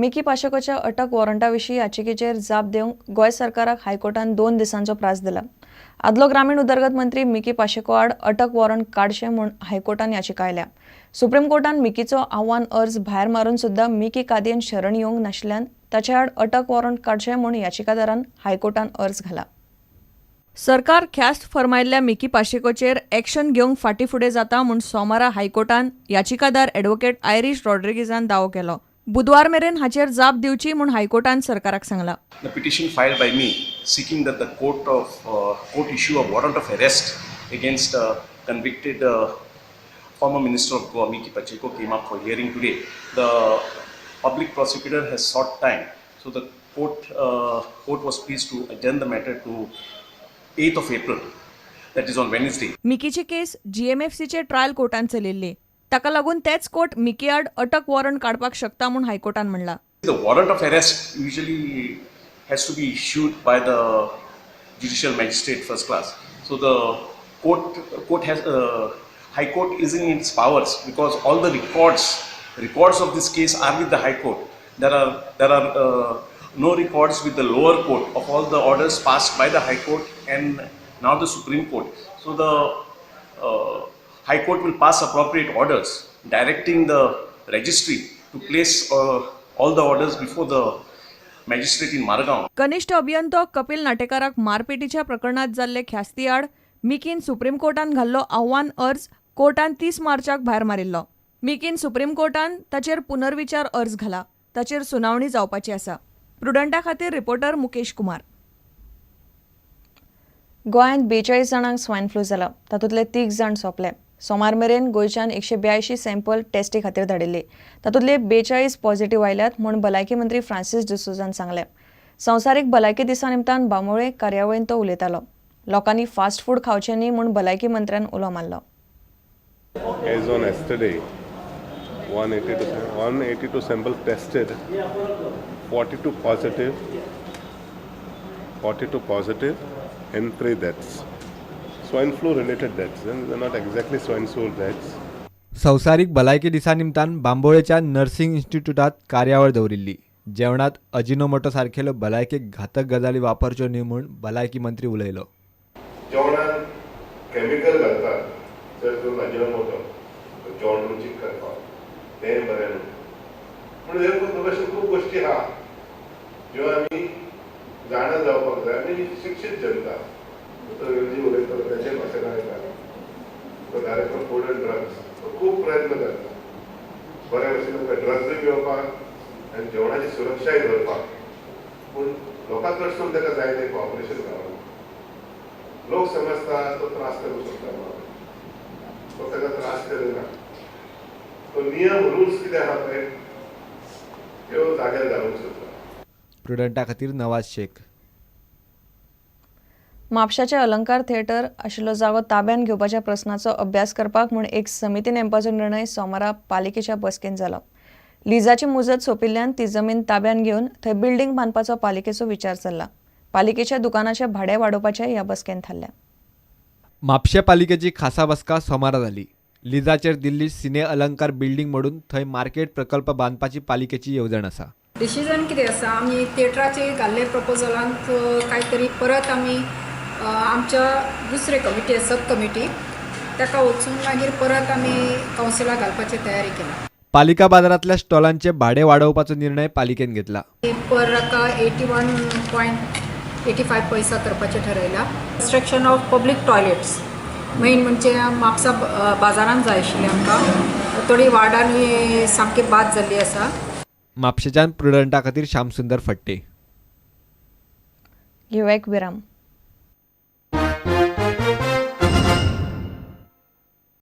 Mickey पाशेकोच्या अटक वॉरंटाविशीं याचिकेचेर जाप दिवंक गोंय सरकाराक हायकोर्टान 2 दिसांचो प्रास दिला. आदलो ग्रामीण उदरगत मंत्री मिकी पाशेको आड अटक वॉरंट काडचें म्हूण हायकोर्टान याचिका आयल्या. सुप्रीम कोर्टान मिकीचो आव्हान अर्ज भायर मारून सुद्दां मिकी कादयेन शरण येवंक नाशिल्ल्यान ताचे आड अटक वॉरंट काडचें म्हूण याचिकादारान हायकोर्टान अर्ज घाला. सरकार ख्यास्त फर्मायिल्ल्या मिकी पाशेकोचेर एक्शन घेवंक फाटीं-फुडें जाता म्हूण सोमारा हायकोर्टान याचिकादार ॲडव्होकेट आयरिश रॉड्रिगीजान दावो केलो. बुधवार मेरेन हाचेर जाप दिवची म्हूण हायकोर्टान सरकाराक सांगला. The petition filed by me seeking that the court issue a warrant of arrest against convicted former Minister of Goa Miki Pacheco came up for hearing today. The public prosecutor has sought time, so the court was pleased to adjourn the matter to 8th of April, that is on Wednesday. मिकीची case GMFCचे trial कोर्टान चलिल्ली. ताका लागून तेच court Mickey आड अटक warrant काडपाक शकता म्हूण हायकोर्टान म्हणला. The warrant of arrest usually has to be issued by the judicial magistrate first class. So the court has High Court is in its powers because all the records of this case are with the High Court. There are no records with the lower court of all the orders passed by the High Court and now the Supreme Court. So the High Court will pass appropriate orders directing the registry to place all the orders before the magistrate in Margaon. कनिष्ठ अभियंतो कपिल नाटेकाराक मारपेटीच्या प्रकरणात जाल्ले ख्यास्ती आड मिकीन supreme कोर्टान घाल्लो आव्हान अर्ज कोर्टान 30 मार्चाक भायर मारिल्लो. मिकीन सुप्रीम कोर्टान ताचेर पुनर्विचार अर्ज घाला. ताचेर सुनावणी जावपाची आसा. प्रुडंटा खातीर रिपोर्टर मुकेश कुमार. गोंयांत 42 जाणांक स्वायन फ्लू जाला. तातूंतले 30 जाण सोंपले. सोमार मेरेन गोंयच्यान 182 सॅम्पल टेस्टी खातीर धाडिल्ले. तातूंतले 42 पॉझिटिव्ह आयल्यात म्हूण भलायकी मंत्री फ्रांसीस डिसोजान सांगलें. संवसारीक भलायकी दिसा निमतान बांबोळे कार्यावळींत तो उलयतालो. लोकांनी फास्ट फूड खावचें न्ही म्हूण भलायकी मंत्र्यान उलो मारलो. As on yesterday, 182 samples tested, 42 positive and 3 deaths. Swine flu related deaths, they're not exactly swine flu deaths. संवसारीक भलायकी दिसा निमतान बांबोळेच्या नर्सिंग इन्स्टिट्यूटात कार्यावळ दवरिल्ली. जेवणात अजिनोमोटो सारकेल्यो भलायकेक घातक गजाली वापरच्यो न्ही म्हूण भलायकी मंत्री उलयलो. जेवणात केमिकल घालतात तर तो अजिनोमोटो जेवण रुचीक करपाक तें बरें न्हू. पूण ह्यो खूब गोश्टी आहा ज्यो आमी जाणा जावपाक जाय. आमी शिक्षीत जनता जी उलयता तेचे भाशेन आयता तो डायरेक्टर फूड एंड ड्रग्स खूब प्रयत्न करता बऱ्या भशेन ड्रग्सूय घेवपाक आनी जेवणाची सुरक्षाय दवरपाक. पूण लोकां कडसून ताका जाय तें कॉपरेशन गावना. लोक समजता तो त्रास करूं शकता तो ताका त्रास करिना. तो नियम रुल्स कितें आहा पळय त्यो जाग्यार घालूंक सोदता. प्रुडंटा खातीर नवाज शेख. म्हापशाचे अलंकार थिएटर आशिल्लो जागो ताब्यान घेवपाच्या प्रस्नाचो अभ्यास करपाक म्हूण एक समिती नेमपाचो निर्णय सोमारा पालिकेच्या बसकेंत जालो. लिजाची मुजत सोंपिल्ल्यान ती जमीन ताब्यान घेवन थंय बिल्डींग बांदपाचो पालिकेचो विचार चल्ला. पालिकेच्या दुकानाचे भाडे वाडोवपाचें ह्या बसकेंत थारलें. म्हापशे पालिकेची खासा बसका सोमारा जाली. लिजाचेर दिल्ली सिने अलंकार बिल्डींग मोडून थंय मार्केट प्रकल्प बांदपाची पालिकेची येवजण आसा. डिसिजन कितें आसा आमी थिएटराचे घाल्ले प्रपोजलांत कांय तरी परत आमी आमच्या दुसरे कमिटी सब कमिटी ताका वचून मागीर परत आमी कावन्सिलाक घालपाची तयारी केला. पालिका बाजारांतल्या स्टॉलांचे भाडे वाडोवपाचो निर्णय पालिकेन घेतला. पर हाका 81.85 पैसा करपाचें थारायला. Construction of public toilets main म्हणजे म्हापसा बाजारांत जाय आशिल्लें आमकां. थोडी वार्डांनी सामकी बाद जाल्ली आसा. म्हापशेच्यान प्रुडंटा खातीर श्यामसुंदर फडटे. घेवया एक विराम.